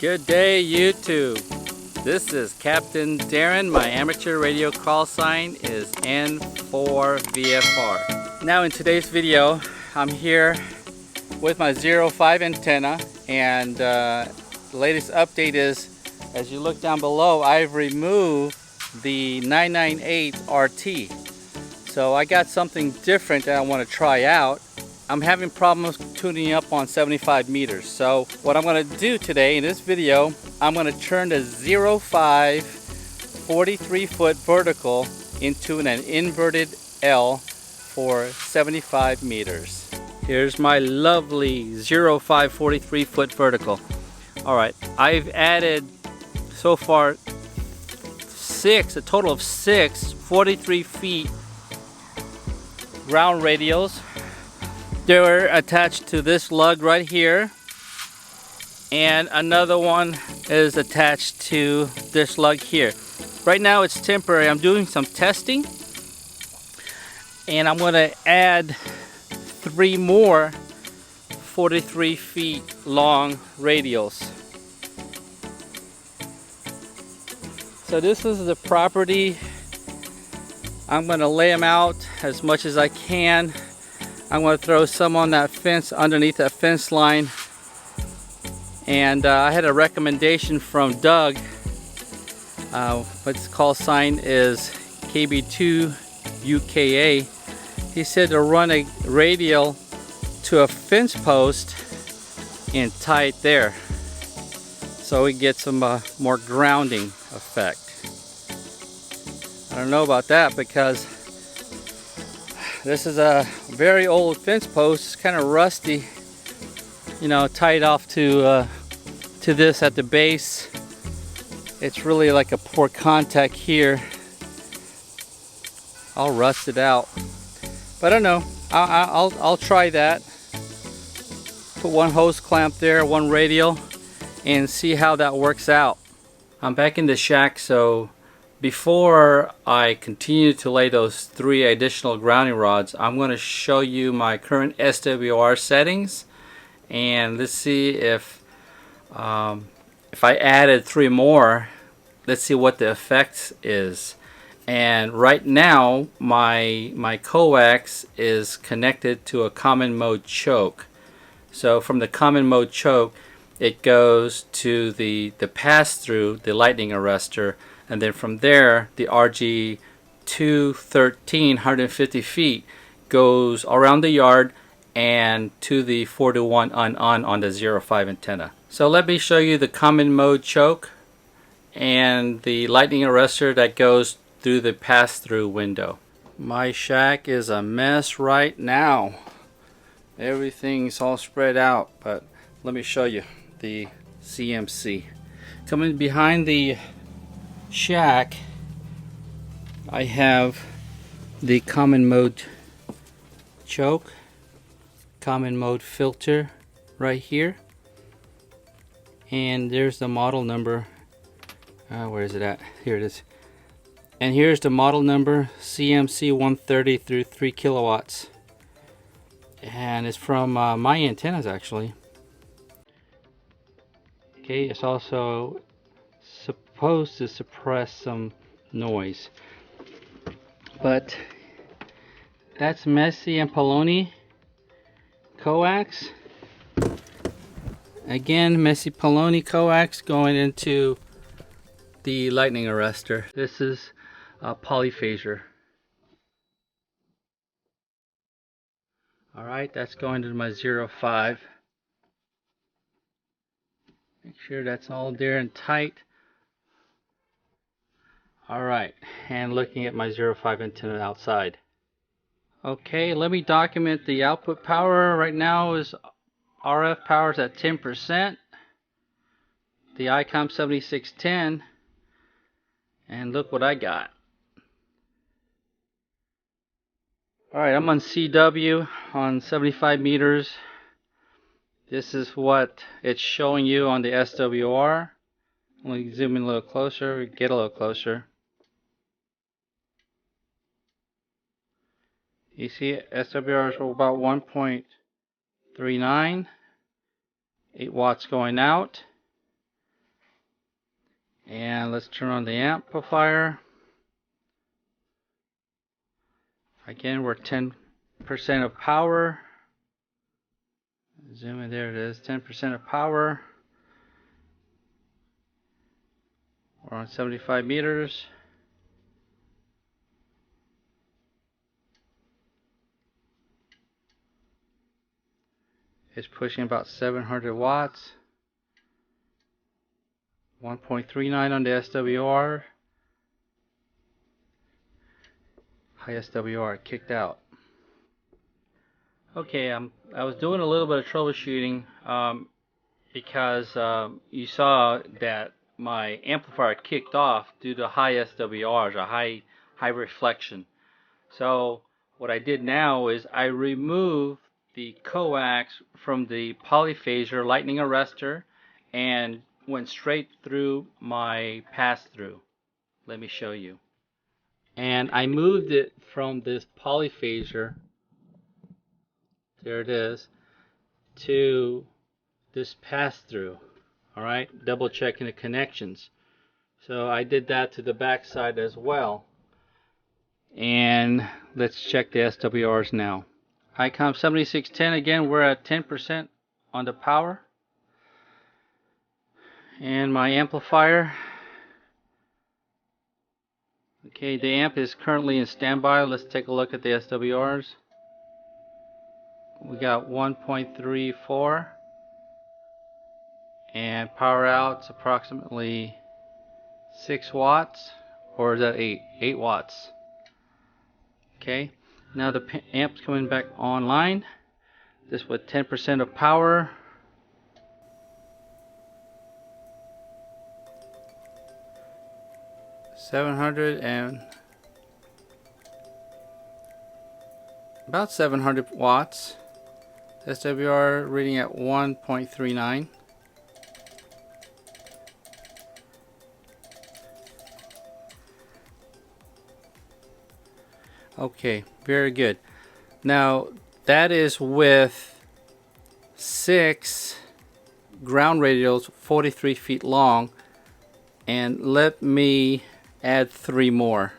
Good day, YouTube. This is Captain Darren. My amateur radio call sign is N4VFR. Now in today's video, I'm here with my 05 antenna, and the latest update is, as you look down below, I've removed the 998 RT. So I got something different that I want to try out. I'm having problems tuning up on 75 meters. So what I'm going to do today in this video, I'm going to turn the 05 43 foot vertical into an inverted L for 75 meters. Here's my lovely 05 43 foot vertical. Alright, I've added so far a total of six 43 feet ground radials. They were attached to this lug right here, and another one is attached to this lug here. Right now it's temporary. I'm doing some testing, and I'm going to add 3 more 43 feet long radials. So this is the property. I'm going to lay them out as much as I can. I'm going to throw some on that fence, underneath that fence line. And I had a recommendation from Doug. What's call sign is KB2UKA. He said to run a radial to a fence post and tie it there, so we get some more grounding effect. I don't know about that, because this is a very old fence post, kind of rusty, you know, tied off to this at the base. It's really like a poor contact here, all rusted out. But I don't know, I'll try that. Put one hose clamp there, one radial, and see how that works out. I'm back in the shack, so before I continue to lay those 3 additional grounding rods, I'm going to show you my current SWR settings, and let's see if I added 3 more, let's see what the effect is. And right now my coax is connected to a common mode choke. So from the common mode choke, it goes to the pass-through, the lightning arrestor, and then from there the RG213 150 feet goes around the yard and to the 4-to-1 on the 05 antenna. So let me show you the common mode choke and the lightning arrestor that goes through the pass-through window. My shack is a mess right now. Everything's all spread out, but let me show you the CMC. Coming behind the shack, I have the common mode choke, common mode filter right here, and there's the model number. Where is it at? Here it is. And here's the model number, CMC 130 through 3 kilowatts, and it's from my antennas actually. Okay, it's also supposed to suppress some noise, but that's Messi and Poloni coax. Again, Messi Poloni coax going into the lightning arrestor. This is a polyphasor. Alright, that's going to my 05. Make sure that's all there and tight. Alright, and looking at my 05 antenna outside. Okay, let me document the output power. Right now is RF power is at 10%. The ICOM 7610. And look what I got. Alright, I'm on CW on 75 meters. This is what it's showing you on the SWR. Let me zoom in a little closer, get a little closer. You see SWRs are about 1.39, 8 watts going out. And let's turn on the amplifier. Again, we're 10% of power. Zoom in, there it is, 10% of power. We're on 75 meters. It's pushing about 700 watts. 1.39 on the SWR. High SWR kicked out. Okay, I was doing a little bit of troubleshooting because you saw that my amplifier kicked off due to high SWRs, a high reflection. So what I did now is I removed the coax from the polyphasor lightning arrestor and went straight through my pass-through. Let me show you. And I moved it from this polyphasor, there it is, to this pass-through. All right, double checking the connections. So I did that to the back side as well. And let's check the SWRs now. ICOM 7610, again, we're at 10% on the power. And my amplifier, okay, the amp is currently in standby. Let's take a look at the SWRs. We got 1.34, and power out's approximately 6 watts, or is that 8 watts? Okay, now the amp's coming back online. This with 10% of power. About 700 watts. SWR reading at 1.39. Okay, very good. Now that is with 6 ground radials 43 feet long, and let me add 3 more.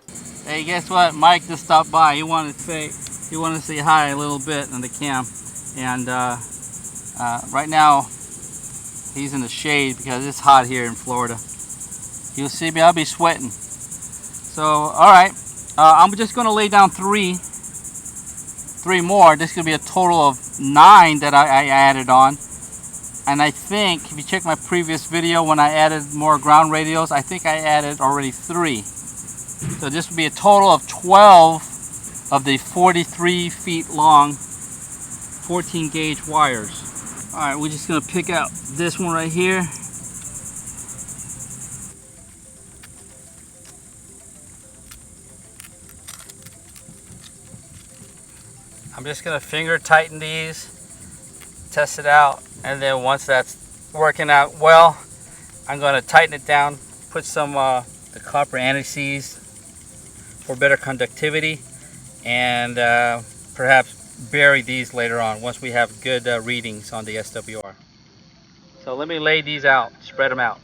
Hey, guess what? Mike just stopped by. He wanted to say hi a little bit on the cam, and right now he's in the shade because it's hot here in Florida. You'll see me. I'll be sweating. So, all right. I'm just going to lay down 3 more. This could be a total of 9 that I added on. And I think, if you check my previous video when I added more ground radials, I think I added already 3. So this would be a total of 12 of the 43 feet long 14 gauge wires. Alright, we're just going to pick out this one right here. I'm just going to finger tighten these, test it out, and then once that's working out well, I'm going to tighten it down, put some the copper anti-seize for better conductivity, and perhaps bury these later on once we have good readings on the SWR. So let me lay these out, spread them out.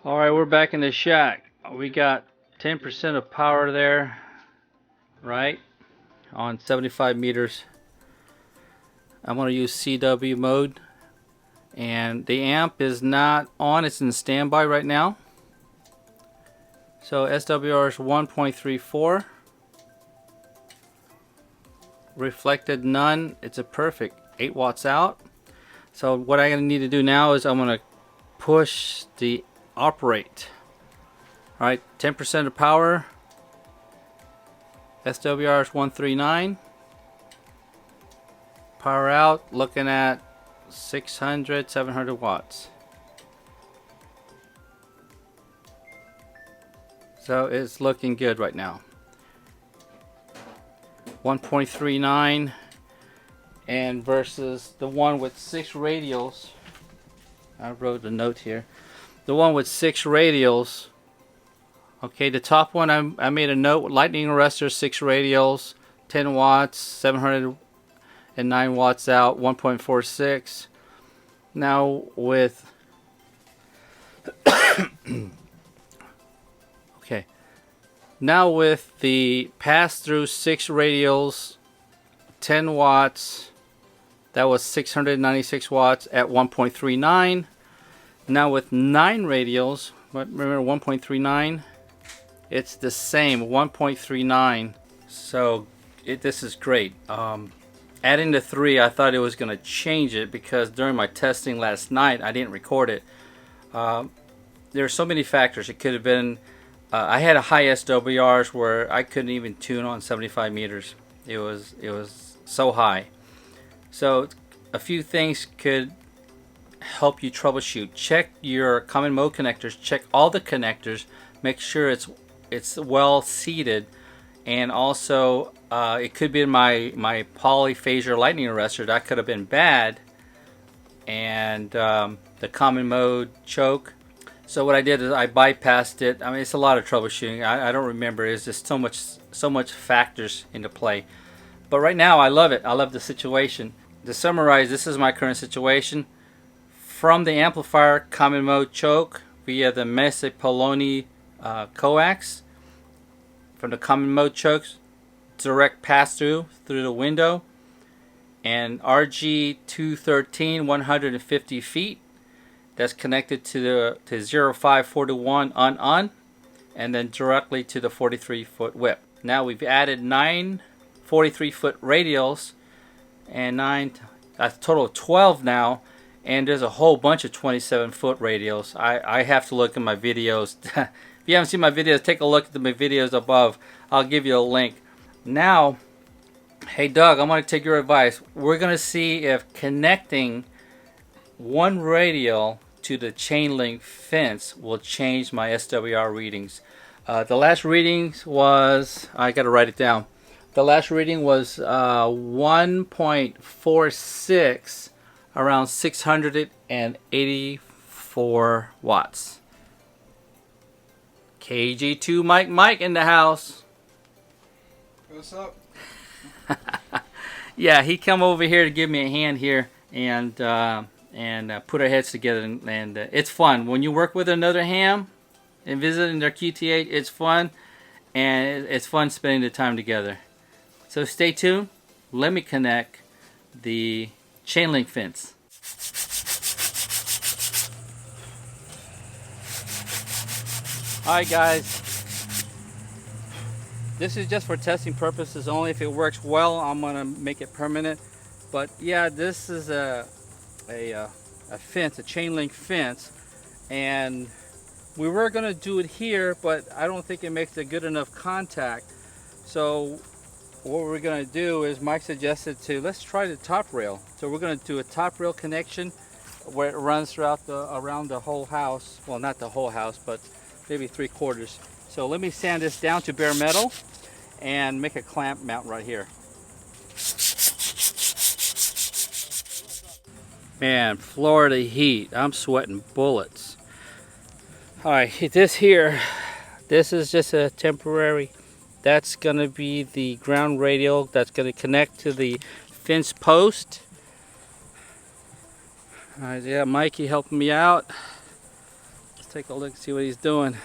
Alright, we're back in the shack. We got 10% of power there, right, on 75 meters. I'm going to use CW mode, and the amp is not on, it's in standby right now. So SWR is 1.34, reflected none. It's a perfect 8 watts out. So what I'm going to need to do now is I'm going to push the operate. Alright, 10% of power. SWR is 139. Power out, looking at 600, 700 watts. So it's looking good right now. 1.39, and versus the one with 6 radials. I wrote a note here. The one with 6 radials Okay, the top one I made a note: lightning arrestor, 6 radials, 10 watts, 709 watts out, 1.46. Now with okay, now with the pass-through 6 radials, 10 watts, that was 696 watts at 1.39. Now with 9 radials, but remember 1.39, it's the same, 1.39. So this is great. Adding the 3, I thought it was going to change it because during my testing last night, I didn't record it. There are so many factors. It could have been, I had a high SWRs where I couldn't even tune on 75 meters. It was so high. So a few things could help you troubleshoot. Check your common mode connectors. Check all the connectors. Make sure it's well seated. And also, it could be my polyphasor lightning arrestor. That could have been bad. And the common mode choke. So what I did is I bypassed it. I mean, it's a lot of troubleshooting. I don't remember. It's just so much factors into play. But right now, I love it. I love the situation. To summarize, this is my current situation. From the amplifier common mode choke via the Messe Poloni coax. From the common mode chokes, direct pass through the window. And RG213 150 feet. That's connected to the 0541 on. And then directly to the 43-foot whip. Now we've added 9 43-foot radials and a total of 12 now, and there's a whole bunch of 27-foot radials. I have to look at my videos. If you haven't seen my videos, take a look at my videos above. I'll give you a link. Now, hey Doug, I'm going to take your advice. We're going to see if connecting one radial to the chain link fence will change my SWR readings. The last readings was, I got to write it down. The last reading was 1.46, around 684 watts. KG2 Mike in the house. What's up? Yeah, he come over here to give me a hand here and put our heads together, and it's fun when you work with another ham and visiting their QTH. It's fun, and it's fun spending the time together. So stay tuned. Let me connect the chain link fence. Alright guys, this is just for testing purposes only. If it works well, I'm gonna make it permanent. But yeah, this is a fence, a chain link fence, and we were gonna do it here, but I don't think it makes a good enough contact. So what we're going to do is Mike suggested let's try the top rail. So we're going to do a top rail connection where it runs throughout around the whole house. Well, not the whole house, but maybe 3/4. So let me sand this down to bare metal and make a clamp mount right here. Man, Florida heat. I'm sweating bullets. All right, this is just a temporary. That's going to be the ground radial that's going to connect to the fence post. Alright, yeah, Mikey helping me out. Let's take a look and see what he's doing.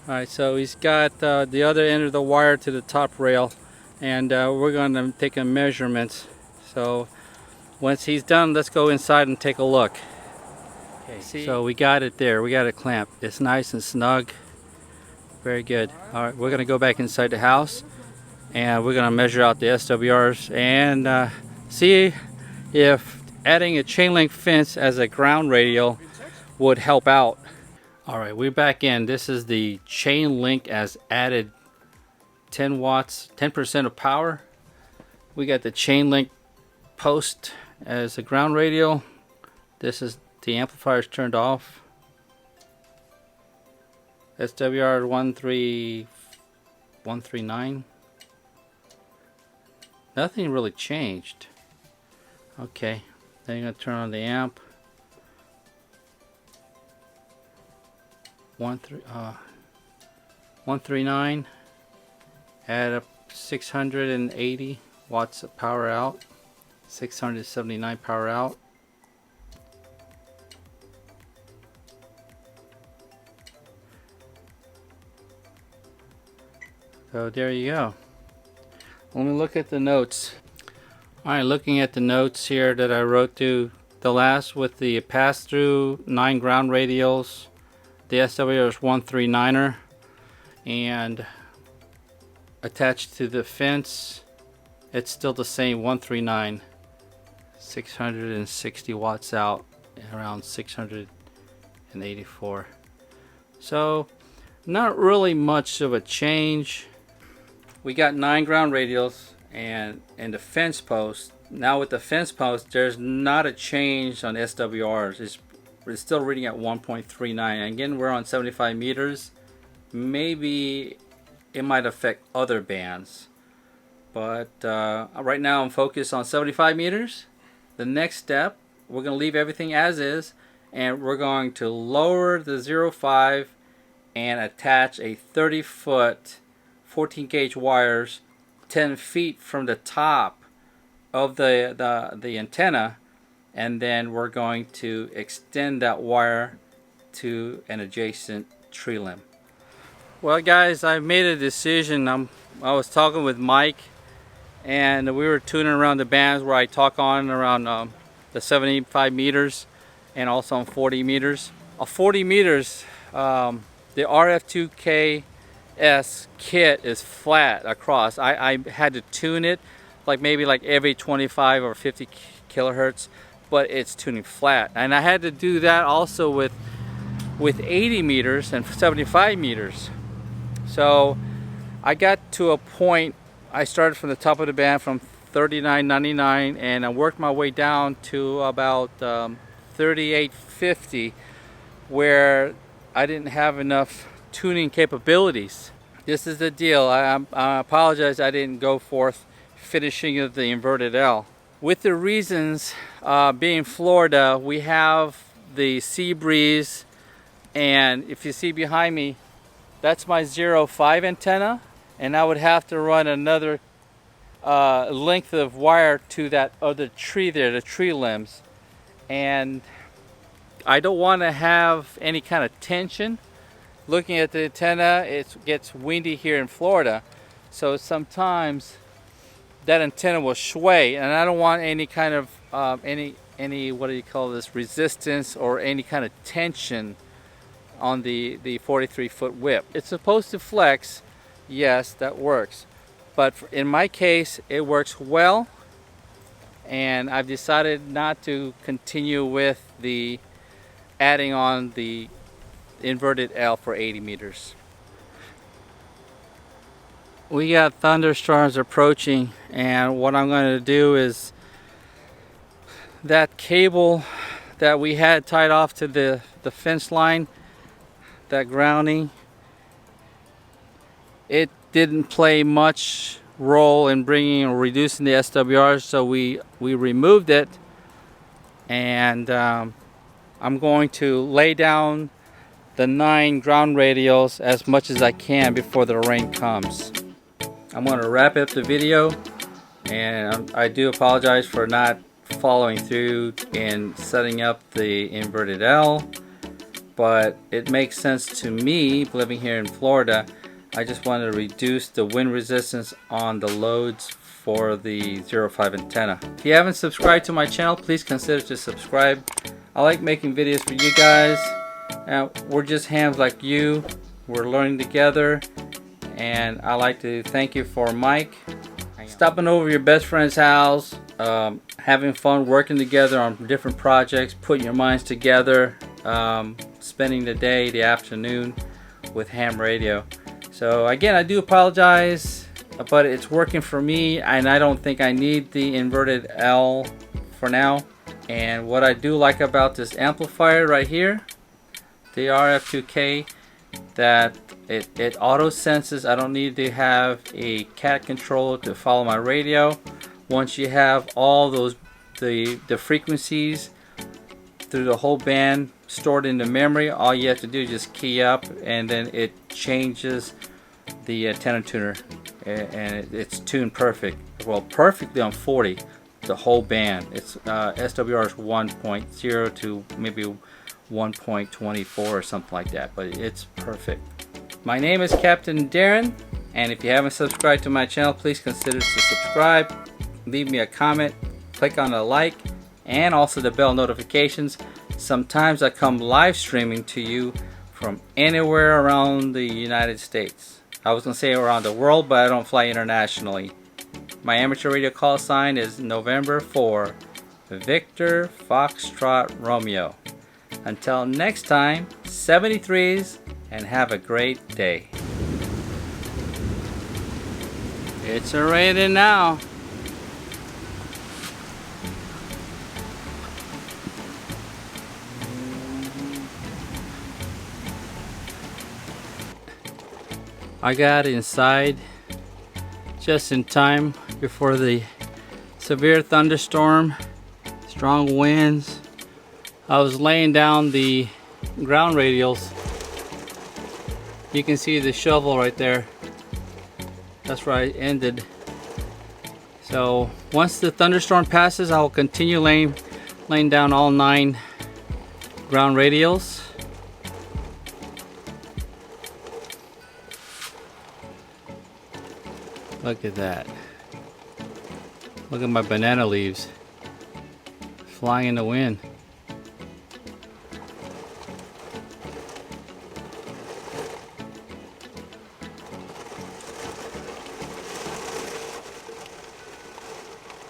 Alright, so he's got the other end of the wire to the top rail, and we're going to take a measurement. So once he's done, let's go inside and take a look. Okay, so we got it there. We got it clamped. It's nice and snug. Very good. All right, we're going to go back inside the house, and we're going to measure out the SWRs and see if adding a chain link fence as a ground radial would help out. All right, we're back in. This is the chain link as added 10 watts, 10% of power. We got the chain link post as a ground radial. This is the amplifier's turned off. SWR 13139. Nothing really changed. Okay, then you're gonna turn on the amp. 139 at a 680 watts of power out, 679 power out. So there you go. Let me look at the notes. Alright, looking at the notes here that I wrote to the last with the pass-through 9 ground radials, the SWRs 139er, and attached to the fence, it's still the same 139, 660 watts out, around 684. So not really much of a change. We got 9 ground radials and the fence post. Now with the fence post, there's not a change on SWRs. It's still reading at 1.39. Again, we're on 75 meters. Maybe it might affect other bands, but right now I'm focused on 75 meters. The next step, we're going to leave everything as is, and we're going to lower the 0.5 and attach a 30-foot 14 gauge wires 10 feet from the top of the antenna, and then we're going to extend that wire to an adjacent tree limb. Well guys, I made a decision. I was talking with Mike, and we were tuning around the bands where I talk on around the 75 meters and also on 40 meters. 40 meters, the RF2KS kit is flat across. I had to tune it maybe every 25 or 50 kilohertz, but it's tuning flat. And I had to do that also with 80 meters and 75 meters. So I got to a point, I started from the top of the band from 39.99, and I worked my way down to about 38.50, where I didn't have enough tuning capabilities. This is the deal. I apologize I didn't go forth finishing of the inverted L. With the reasons, being Florida, we have the sea breeze, and if you see behind me, that's my 0.5 antenna, and I would have to run another length of wire to that other tree there, the tree limbs, and I don't want to have any kind of tension. Looking at the antenna, it gets windy here in Florida, so sometimes that antenna will sway, and I don't want any kind of any what do you call this, resistance or any kind of tension on the 43-foot whip. It's supposed to flex, yes, that works, but in my case it works well, and I've decided not to continue with the adding on the inverted L for 80 meters. We got thunderstorms approaching, and what I'm going to do is that cable that we had tied off to the fence line, that grounding, it didn't play much role in bringing or reducing the SWRs, so we removed it, and I'm going to lay down the 9 ground radials as much as I can before the rain comes. I'm going to wrap up the video, and I do apologize for not following through in setting up the inverted L, but it makes sense to me living here in Florida. I just want to reduce the wind resistance on the loads for the 0.5 antenna. If you haven't subscribed to my channel, please consider to subscribe. I like making videos for you guys. We're just hams like you. We're learning together, and I like to thank you for Mike stopping over your best friend's house, having fun working together on different projects, putting your minds together, spending the day, the afternoon with ham radio. So again, I do apologize, but it's working for me, and I don't think I need the inverted L for now. And what I do like about this amplifier right here, the RF2K, that it auto senses. I don't need to have a cat controller to follow my radio. Once you have all those the frequencies through the whole band, stored in the memory. All you have to do is just key up, and then it changes the antenna tuner, and it's tuned perfect. Well, perfectly on 40, the whole band. It's SWRs 1.0 to maybe 1.24 or something like that, but it's perfect. My name is Captain Darren, and if you haven't subscribed to my channel, please consider to subscribe, leave me a comment, click on the like, and also the bell notifications. Sometimes I come live streaming to you from anywhere around the United States. I was going to say around the world, but I don't fly internationally. My amateur radio call sign is November 4, Victor Foxtrot Romeo. Until next time, 73s, and have a great day. It's raining now. I got inside just in time before the severe thunderstorm, strong winds. I was laying down the ground radials. You can see the shovel right there. That's where I ended. So once the thunderstorm passes, I will continue laying down all 9 ground radials. Look at that. Look at my banana leaves flying in the wind.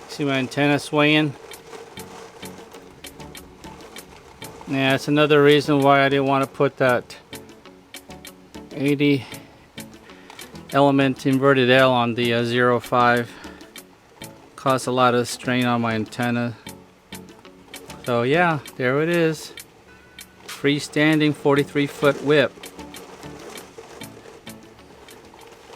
See my antenna swaying? Yeah, that's another reason why I didn't want to put that 80 element inverted L on the 05. Caused a lot of strain on my antenna. So yeah, there it is. Freestanding 43-foot whip.